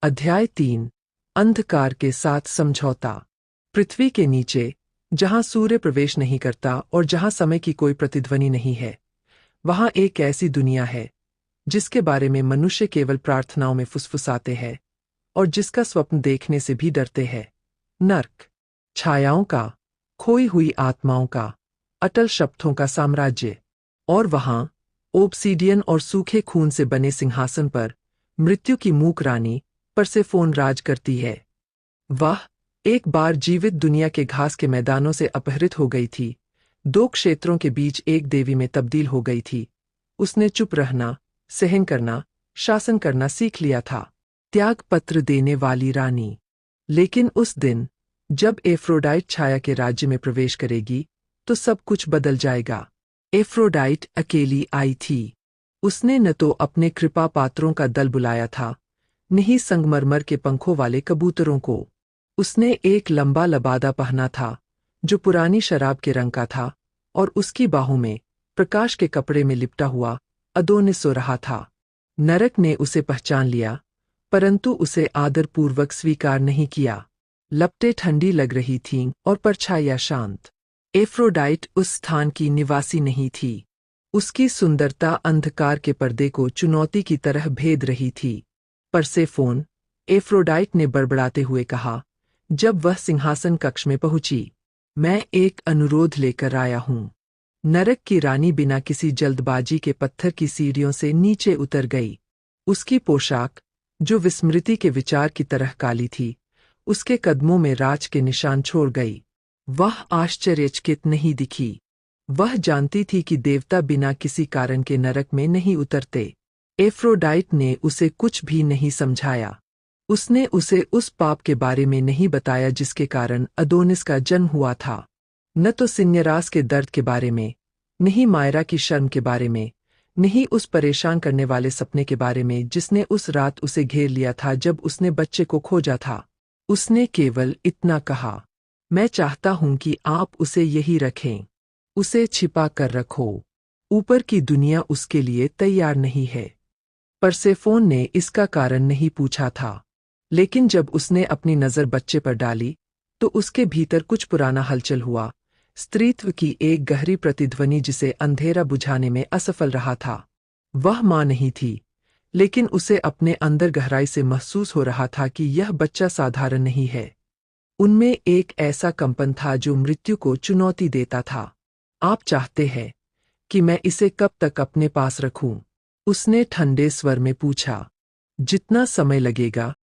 अध्याय 3। अंधकार के साथ समझौता। पृथ्वी के नीचे, जहां सूर्य प्रवेश नहीं करता और जहां समय की कोई प्रतिध्वनि नहीं है, वहां एक ऐसी दुनिया है जिसके बारे में मनुष्य केवल प्रार्थनाओं में फुसफुसाते हैं और जिसका स्वप्न देखने से भी डरते हैं। नर्क, छायाओं का, खोई हुई आत्माओं का, अटल शब्दों का साम्राज्य। और वहां ओब्सीडियन और सूखे खून से बने सिंहासन पर मृत्यु की मूक रानी परसेफोन राज करती है। वह एक बार जीवित दुनिया के घास के मैदानों से अपहृत हो गई थी, दो क्षेत्रों के बीच एक देवी में तब्दील हो गई थी। उसने चुप रहना, सहन करना, शासन करना सीख लिया था। त्याग पत्र देने वाली रानी। लेकिन उस दिन जब एफ्रोडाइट छाया के राज्य में प्रवेश करेगी तो सब कुछ बदल जाएगा। एफ्रोडाइट अकेली आई थी। उसने न तो अपने कृपा पात्रों का दल बुलाया था, न ही संगमरमर के पंखों वाले कबूतरों को। उसने एक लंबा लबादा पहना था जो पुरानी शराब के रंग का था, और उसकी बाहों में प्रकाश के कपड़े में लिपटा हुआ अदोनिस सो रहा था। नरक ने उसे पहचान लिया, परंतु उसे आदरपूर्वक स्वीकार नहीं किया। लपटें ठंडी लग रही थीं और परछाइयां शांत। एफ्रोडाइट उस स्थान की निवासी नहीं थी। उसकी सुंदरता अंधकार के पर्दे को चुनौती की तरह भेद रही थी। परसेफोन, एफ्रोडाइट ने बड़बड़ाते हुए कहा, जब वह सिंहासन कक्ष में पहुंची, मैं एक अनुरोध लेकर आया हूं। नरक की रानी बिना किसी जल्दबाजी के पत्थर की सीढ़ियों से नीचे उतर गई। उसकी पोशाक, जो विस्मृति के विचार की तरह काली थी, उसके कदमों में राज के निशान छोड़ गई। वह आश्चर्यचकित नहीं दिखी। वह जानती थी कि देवता बिना किसी कारण के नरक में नहीं उतरते। एफ्रोडाइट ने उसे कुछ भी नहीं समझाया। उसने उसे उस पाप के बारे में नहीं बताया जिसके कारण अदोनिस का जन्म हुआ था, न तो सिन्यरास के दर्द के बारे में, नहीं मायरा की शर्म के बारे में, नहीं उस परेशान करने वाले सपने के बारे में जिसने उस रात उसे घेर लिया था जब उसने बच्चे को खोजा था। उसने केवल इतना कहा, मैं चाहता हूं कि आप उसे यही रखें। उसे छिपा कर रखो। ऊपर की दुनिया उसके लिए तैयार नहीं है। परसेफोन ने इसका कारण नहीं पूछा था, लेकिन जब उसने अपनी नज़र बच्चे पर डाली तो उसके भीतर कुछ पुराना हलचल हुआ, स्त्रीत्व की एक गहरी प्रतिध्वनि जिसे अंधेरा बुझाने में असफल रहा था। वह मां नहीं थी, लेकिन उसे अपने अंदर गहराई से महसूस हो रहा था कि यह बच्चा साधारण नहीं है। उनमें एक ऐसा कंपन था जो मृत्यु को चुनौती देता था। आप चाहते हैं कि मैं इसे कब तक अपने पास रखूं? उसने ठंडे स्वर में पूछा। जितना समय लगेगा,